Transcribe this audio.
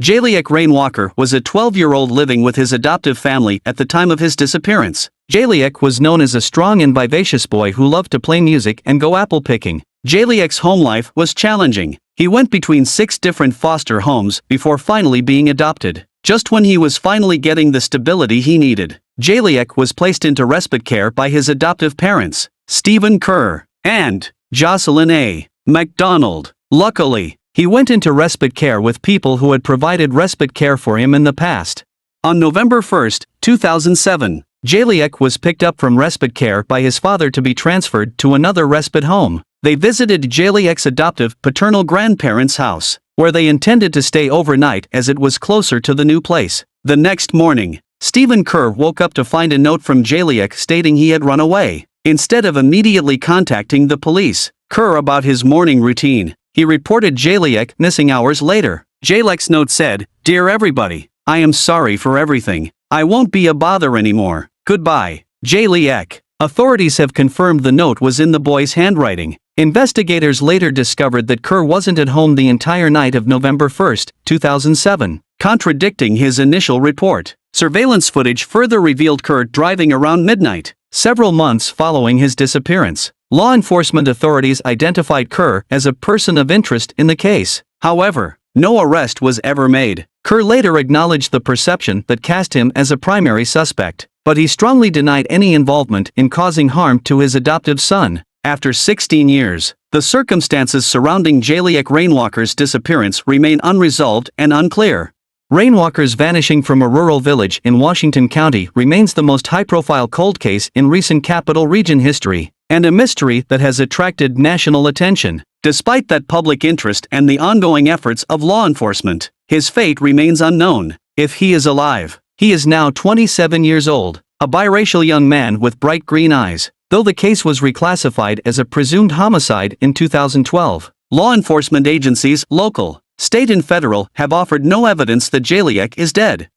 Jaliek Rainwalker was a 12-year-old living with his adoptive family at the time of his disappearance. Jaliek was known as a strong and vivacious boy who loved to play music and go apple picking. Jaliek's home life was challenging. He went between 6 different foster homes before finally being adopted. Just when he was finally getting the stability he needed, Jaliek was placed into respite care by his adoptive parents, Stephen Kerr and Jocelyn A. McDonald. Luckily, he went into respite care with people who had provided respite care for him in the past. On November 1, 2007, Jaliek was picked up from respite care by his father to be transferred to another respite home. They visited Jaliek's adoptive paternal grandparents' house, where they intended to stay overnight as it was closer to the new place. The next morning, Stephen Kerr woke up to find a note from Jaliek stating he had run away. Instead of immediately contacting the police, Kerr about his morning routine, he reported Jaliek missing hours later. Jaliek's note said, "Dear everybody, I am sorry for everything. I won't be a bother anymore. Goodbye, Jaliek." Authorities have confirmed the note was in the boy's handwriting. Investigators later discovered that Kerr wasn't at home the entire night of November 1, 2007, contradicting his initial report. Surveillance footage further revealed Kerr driving around midnight, several months following his disappearance. Law enforcement authorities identified Kerr as a person of interest in the case. However, no arrest was ever made. Kerr later acknowledged the perception that cast him as a primary suspect, but he strongly denied any involvement in causing harm to his adoptive son. After 16 years, the circumstances surrounding Jaliek Rainwalker's disappearance remain unresolved and unclear. Rainwalker's vanishing from a rural village in Washington County remains the most high-profile cold case in recent Capital Region history, and a mystery that has attracted national attention. Despite that public interest and the ongoing efforts of law enforcement, his fate remains unknown. If he is alive, he is now 27 years old, a biracial young man with bright green eyes. Though the case was reclassified as a presumed homicide in 2012, law enforcement agencies, local, state and federal, have offered no evidence that Jaliek is dead.